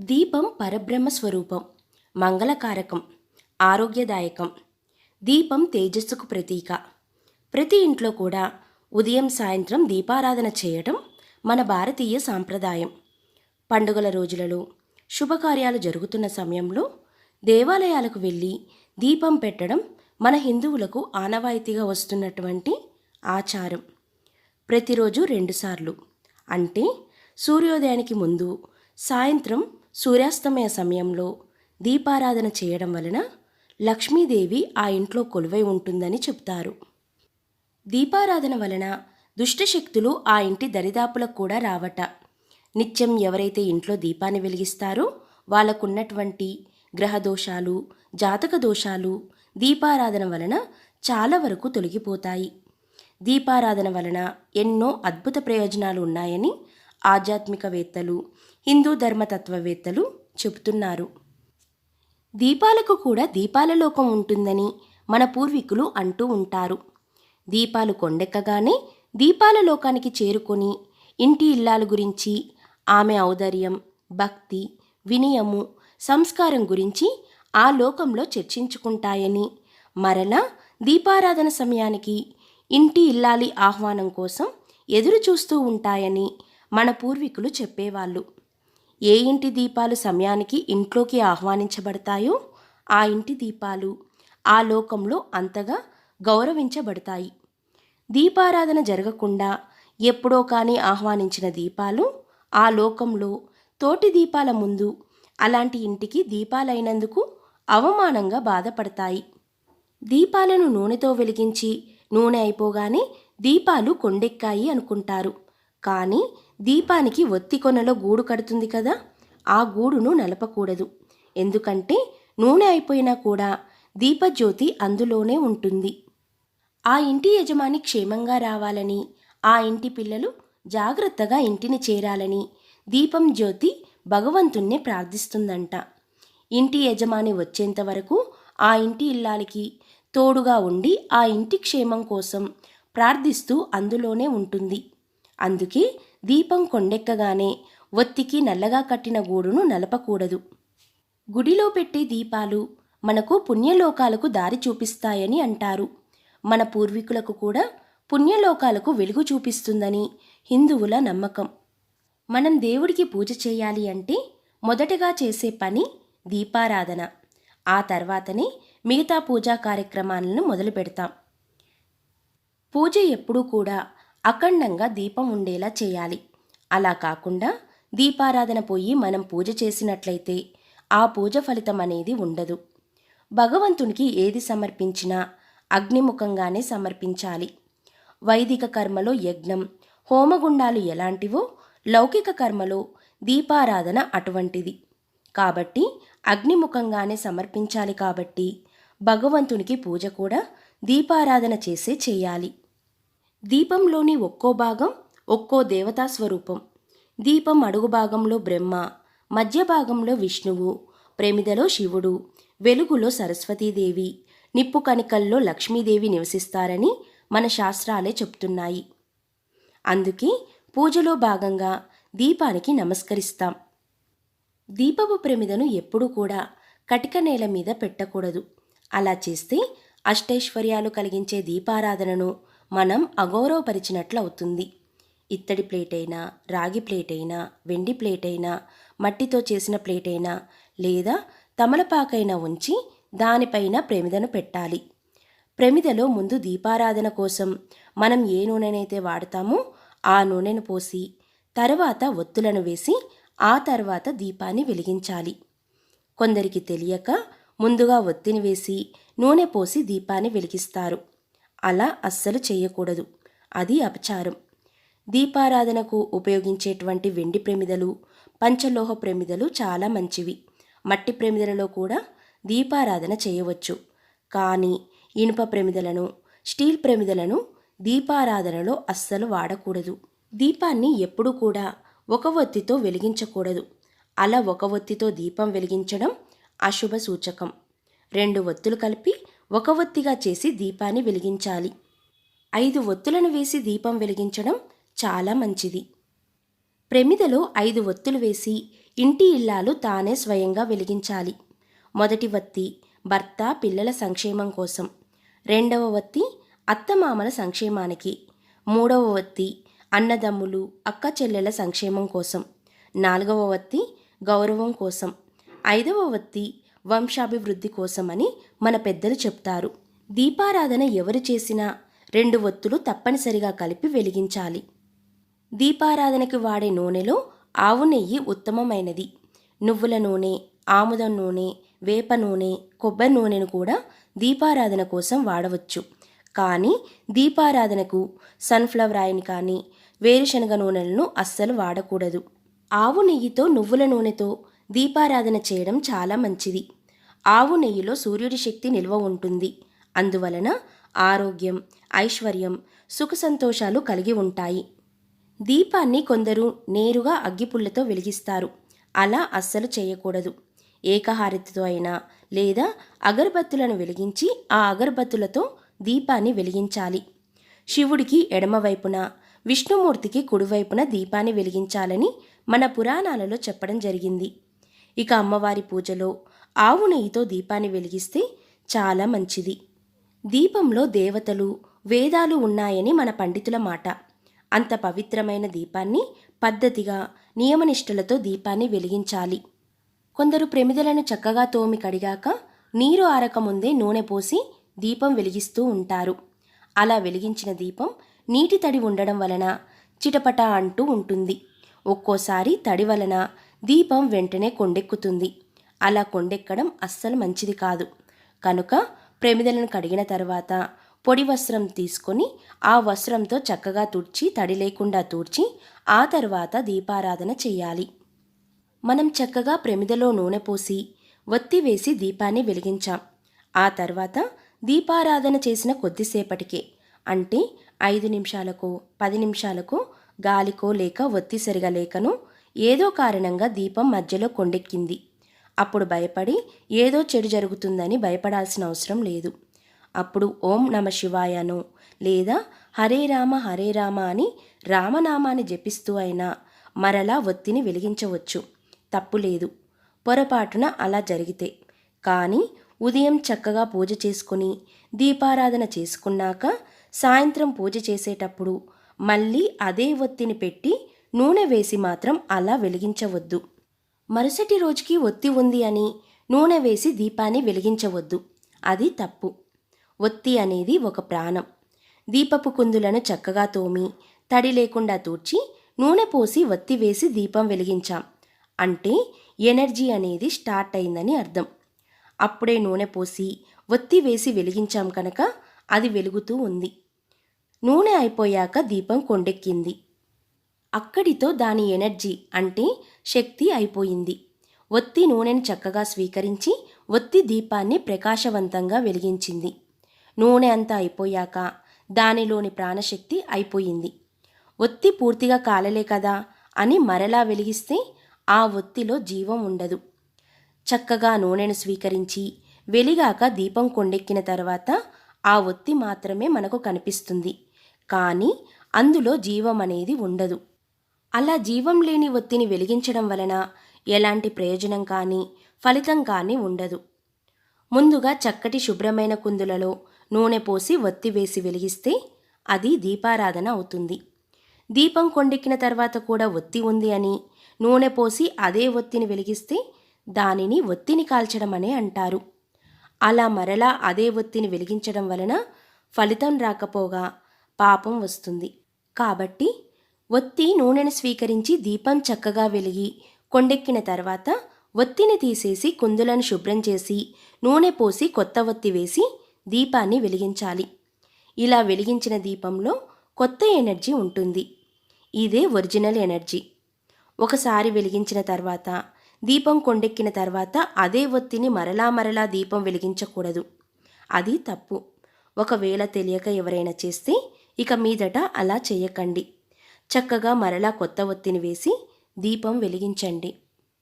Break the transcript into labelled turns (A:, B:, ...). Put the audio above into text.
A: దీపం పరబ్రహ్మ స్వరూపం, మంగళకారకం, ఆరోగ్యదాయకం. దీపం తేజస్సుకు ప్రతీక. ప్రతి ఇంట్లో కూడా ఉదయం సాయంత్రం దీపారాధన చేయటం మన భారతీయ సాంప్రదాయం. పండుగల రోజులలో శుభకార్యాలు జరుగుతున్న సమయంలో దేవాలయాలకు వెళ్ళి దీపం పెట్టడం మన హిందువులకు ఆనవాయితీగా వస్తున్నటువంటి ఆచారం. ప్రతిరోజు రెండుసార్లు, అంటే సూర్యోదయానికి ముందు, సాయంత్రం సూర్యాస్తమయ సమయంలో దీపారాధన చేయడం వలన లక్ష్మీదేవి ఆ ఇంట్లో కొలువై ఉంటుందని చెప్తారు. దీపారాధన వలన దుష్టశక్తులు ఆ ఇంటి దరిదాపులకు కూడా రావట. నిత్యం ఎవరైతే ఇంట్లో దీపాన్ని వెలిగిస్తారో వాళ్ళకున్నటువంటి గ్రహదోషాలు, జాతక దోషాలు దీపారాధన వలన చాలా వరకు తొలగిపోతాయి. దీపారాధన వలన ఎన్నో అద్భుత ప్రయోజనాలు ఉన్నాయని ఆధ్యాత్మికవేత్తలు, హిందూ ధర్మతత్వవేత్తలు చెబుతున్నారు. దీపాలకు కూడా దీపాల లోకం ఉంటుందని మన పూర్వీకులు అంటూ ఉంటారు. దీపాలు కొండెక్కగానే దీపాల లోకానికి చేరుకొని ఇంటి ఇల్లాల గురించి, ఆమె ఔదార్యం, భక్తి, వినయము, సంస్కారం గురించి ఆ లోకంలో చర్చించుకుంటాయని, మరలా దీపారాధన సమయానికి ఇంటి ఇల్లాలి ఆహ్వానం కోసం ఎదురు చూస్తూ ఉంటాయని మన పూర్వీకులు చెప్పేవాళ్ళు. ఏ ఇంటి దీపాలు సమయానికి ఇంట్లోకి ఆహ్వానించబడతాయో ఆ ఇంటి దీపాలు ఆ లోకంలో అంతగా గౌరవించబడతాయి. దీపారాధన జరగకుండా ఎప్పుడో కానీ ఆహ్వానించిన దీపాలు ఆ లోకంలో తోటి దీపాల ముందు అలాంటి ఇంటికి దీపాలైనందుకు అవమానంగా బాధపడతాయి. దీపాలను నూనెతో వెలిగించి నూనె అయిపోగానే దీపాలు కొండెక్కాయి అనుకుంటారు. కానీ దీపానికి ఒత్తి కొనలో గూడు కడుతుంది కదా, ఆ గూడును నలపకూడదు. ఎందుకంటే నూనె అయిపోయినా కూడా దీపజ్యోతి అందులోనే ఉంటుంది. ఆ ఇంటి యజమాని క్షేమంగా రావాలని, ఆ ఇంటి పిల్లలు జాగ్రత్తగా ఇంటిని చేరాలని దీపం జ్యోతి భగవంతుణ్ణి ప్రార్థిస్తుందంట. ఇంటి యజమాని వచ్చేంత వరకు ఆ ఇంటి ఇల్లాలికి తోడుగా ఉండి ఆ ఇంటి క్షేమం కోసం ప్రార్థిస్తూ అందులోనే ఉంటుంది. అందుకే దీపం కొండెక్కగానే ఒత్తికి నల్లగా కట్టిన గూడును నలపకూడదు. గుడిలో పెట్టే దీపాలు మనకు పుణ్యలోకాలకు దారి చూపిస్తాయని అంటారు. మన పూర్వీకులకు కూడా పుణ్యలోకాలకు వెలుగు చూపిస్తుందని హిందువుల నమ్మకం. మనం దేవుడికి పూజ చేయాలి అంటే మొదటగా చేసే పని దీపారాధన. ఆ తర్వాతనే మిగతా పూజా కార్యక్రమాలను మొదలు పెడతాం. పూజ ఎప్పుడూ కూడా అఖండంగా దీపం ఉండేలా చేయాలి. అలా కాకుండా దీపారాధన పోయి మనం పూజ చేసినట్లయితే ఆ పూజ ఫలితం అనేది ఉండదు. భగవంతునికి ఏది సమర్పించినా అగ్నిముఖంగానే సమర్పించాలి. వైదిక కర్మలో యజ్ఞం, హోమగుండాలు ఎలాంటివో లౌకిక కర్మలో దీపారాధన అటువంటిది. కాబట్టి అగ్నిముఖంగానే సమర్పించాలి. కాబట్టి భగవంతునికి పూజ కూడా దీపారాధన చేసే చేయాలి. దీపంలోని ఒక్కో భాగం ఒక్కో దేవతా స్వరూపం. దీపం అడుగు భాగంలో బ్రహ్మ, మధ్య భాగంలో విష్ణువు, ప్రమిదలో శివుడు, వెలుగులో సరస్వతీదేవి, నిప్పు కణికల్లో లక్ష్మీదేవి నివసిస్తారని మన శాస్త్రాలే చెప్తున్నాయి. అందుకే పూజలో భాగంగా దీపానికి నమస్కరిస్తాం. దీపపు ప్రమిదను ఎప్పుడూ కూడా కటిక నేల మీద పెట్టకూడదు. అలా చేస్తే అష్టైశ్వర్యాలు కలిగించే దీపారాధనను మనం అగౌరవపరిచినట్లు అవుతుంది. ఇత్తడి ప్లేట్ అయినా, రాగి ప్లేట్ అయినా, వెండి ప్లేట్ అయినా, మట్టితో చేసిన ప్లేట్ అయినా లేదా తమలపాకైనా ఉంచి దానిపైన ప్రమిదను పెట్టాలి. ప్రమిదలో ముందు దీపారాధన కోసం మనం ఏ నూనెనైతే వాడతామో ఆ నూనెను పోసి తర్వాత ఒత్తులను వేసి ఆ తర్వాత దీపాన్ని వెలిగించాలి. కొందరికి తెలియక ముందుగా ఒత్తిని వేసి నూనె పోసి దీపాన్ని వెలిగిస్తారు. అలా అస్సలు చేయకూడదు. అది అపచారం. దీపారాధనకు ఉపయోగించేటువంటి వెండి ప్రమిదలు, పంచలోహ ప్రమిదలు చాలా మంచివి. మట్టి ప్రమిదలలో కూడా దీపారాధన చేయవచ్చు. కానీ ఇనుప ప్రమిదలను, స్టీల్ ప్రమిదలను దీపారాధనలో అస్సలు వాడకూడదు. దీపాన్ని ఎప్పుడూ కూడా ఒక ఒత్తితో వెలిగించకూడదు. అలా ఒక ఒత్తితో దీపం వెలిగించడం అశుభ సూచకం. 2 ఒత్తులు కలిపి ఒక ఒత్తిగా చేసి దీపాన్ని వెలిగించాలి. 5 ఒత్తులను వేసి దీపం వెలిగించడం చాలా మంచిది. ప్రమిదలో 5 ఒత్తులు వేసి ఇంటి ఇల్లాలు తానే స్వయంగా వెలిగించాలి. మొదటి వత్తి భర్త పిల్లల సంక్షేమం కోసం, రెండవ వత్తి అత్తమామల సంక్షేమానికి, మూడవ వత్తి అన్నదమ్ములు అక్క చెల్లెల సంక్షేమం కోసం, నాలుగవ వత్తి గౌరవం కోసం, ఐదవ వత్తి వంశాభివృద్ధి కోసమని మన పెద్దలు చెప్తారు. దీపారాధన ఎవరు చేసినా 2 ఒత్తులు తప్పనిసరిగా కలిపి వెలిగించాలి. దీపారాధనకి వాడే నూనెలో ఆవు నెయ్యి ఉత్తమమైనది. నువ్వుల నూనె, ఆముదం నూనె, వేప నూనె, కొబ్బరి నూనెను కూడా దీపారాధన కోసం వాడవచ్చు. కానీ దీపారాధనకు సన్ఫ్లవర్ ఆయిల్ కానీ వేరుశనగ నూనెలను అస్సలు వాడకూడదు. ఆవు నెయ్యితో నువ్వుల నూనెతో దీపారాధన చేయడం చాలా మంచిది. ఆవు నెయ్యిలో సూర్యుడి శక్తి నిల్వ ఉంటుంది. అందువలన ఆరోగ్యం, ఐశ్వర్యం, సుఖ సంతోషాలు కలిగి ఉంటాయి. దీపాన్ని కొందరు నేరుగా అగ్గిపుల్లతో వెలిగిస్తారు. అలా అస్సలు చేయకూడదు. ఏకహారతితో అయినా లేదా అగరబత్తులను వెలిగించి ఆ అగరబత్తులతో దీపాన్ని వెలిగించాలి. శివుడికి ఎడమవైపున, విష్ణుమూర్తికి కుడివైపున దీపాన్ని వెలిగించాలని మన పురాణాలలో చెప్పడం జరిగింది. ఇక అమ్మవారి పూజలో ఆవు నెయ్యితో దీపాన్ని వెలిగిస్తే చాలా మంచిది. దీపంలో దేవతలు, వేదాలు ఉన్నాయని మన పండితుల మాట. అంత పవిత్రమైన దీపాన్ని పద్ధతిగా, నియమనిష్టలతో దీపాన్ని వెలిగించాలి. కొందరు ప్రమిదలను చక్కగా తోమి కడిగాక నీరు ఆరకముందే నూనె పోసి దీపం వెలిగిస్తూ ఉంటారు. అలా వెలిగించిన దీపం నీటి తడి ఉండడం వలన చిటపట అంటూ ఉంటుంది. ఒక్కోసారి తడి వలన దీపం వెంటనే కొండెక్కుతుంది. అలా కొండెక్కడం అస్సలు మంచిది కాదు. కనుక ప్రమిదలను కడిగిన తర్వాత పొడి వస్త్రం తీసుకొని ఆ వస్త్రంతో చక్కగా తుడిచి, తడి లేకుండా తుడిచి ఆ తర్వాత దీపారాధన చేయాలి. మనం చక్కగా ప్రమిదలో నూనె పోసి ఒత్తి వేసి దీపాన్ని వెలిగించాం. ఆ తర్వాత దీపారాధన చేసిన కొద్దిసేపటికే, అంటే 5 నిమిషాలకో 10 నిమిషాలకో గాలికో లేక ఒత్తి సరిగా లేకనో ఏదో కారణంగా దీపం మధ్యలో కొండెక్కింది. అప్పుడు భయపడి ఏదో చెడు జరుగుతుందని భయపడాల్సిన అవసరం లేదు. అప్పుడు ఓం నమ శివాయను లేదా హరే రామ అని రామనామాన్ని జపిస్తూ అయినా మరలా ఒత్తిని వెలిగించవచ్చు. తప్పులేదు, పొరపాటున అలా జరిగితే. కానీ ఉదయం చక్కగా పూజ చేసుకుని దీపారాధన చేసుకున్నాక సాయంత్రం పూజ చేసేటప్పుడు మళ్ళీ అదే ఒత్తిని పెట్టి నూనె వేసి మాత్రం అలా వెలిగించవద్దు. మరుసటి రోజుకి ఒత్తి ఉంది అని నూనె వేసి దీపాన్ని వెలిగించవద్దు. అది తప్పు. ఒత్తి అనేది ఒక ప్రాణం. దీపపు కుందులను చక్కగా తోమి తడి లేకుండా తూర్చి నూనె పోసి ఒత్తి వేసి దీపం వెలిగించాం అంటే ఎనర్జీ అనేది స్టార్ట్ అయిందని అర్థం. అప్పుడే నూనె పోసి ఒత్తి వేసి వెలిగించాం కనుక అది వెలుగుతూ ఉంది. నూనె అయిపోయాక దీపం కొండెక్కింది. అక్కడితో దాని ఎనర్జీ అంటే శక్తి అయిపోయింది. ఒత్తి నూనెను చక్కగా స్వీకరించి ఒత్తి దీపాన్ని ప్రకాశవంతంగా వెలిగించింది. నూనె అంతా అయిపోయాక దానిలోని ప్రాణశక్తి అయిపోయింది. ఒత్తి పూర్తిగా కాలలే కదా అని మరలా వెలిగిస్తే ఆ ఒత్తిలో జీవం ఉండదు. చక్కగా నూనెను స్వీకరించి వెలిగాక దీపం కొండెక్కిన తర్వాత ఆ ఒత్తి మాత్రమే మనకు కనిపిస్తుంది. కానీ అందులో జీవం అనేది ఉండదు. అలా జీవం లేని ఒత్తిని వెలిగించడం వలన ఎలాంటి ప్రయోజనం కానీ ఫలితం కానీ ఉండదు. ముందుగా చక్కటి శుభ్రమైన కుందులలో నూనె పోసి ఒత్తి వేసి వెలిగిస్తే అది దీపారాధన అవుతుంది. దీపం కొండెక్కిన తర్వాత కూడా ఒత్తి ఉంది అని నూనె పోసి అదే ఒత్తిని వెలిగిస్తే దానిని ఒత్తిని కాల్చడం అనే అంటారు. అలా మరలా అదే ఒత్తిని వెలిగించడం వలన ఫలితం రాకపోగా పాపం వస్తుంది. కాబట్టి ఒత్తి నూనెను స్వీకరించి దీపం చక్కగా వెలిగి కొండెక్కిన తర్వాత ఒత్తిని తీసేసి కుందులను శుభ్రం చేసి నూనె పోసి కొత్త ఒత్తి వేసి దీపాన్ని వెలిగించాలి. ఇలా వెలిగించిన దీపంలో కొత్త ఎనర్జీ ఉంటుంది. ఇదే ఒరిజినల్ ఎనర్జీ. ఒకసారి వెలిగించిన తర్వాత దీపం కొండెక్కిన తర్వాత అదే ఒత్తిని మరలా దీపం వెలిగించకూడదు. అది తప్పు. ఒకవేళ తెలియక ఎవరైనా చేస్తే ఇక మీదట అలా చేయకండి. చక్కగా మరలా కొత్త ఒత్తిని వేసి దీపం వెలిగించండి.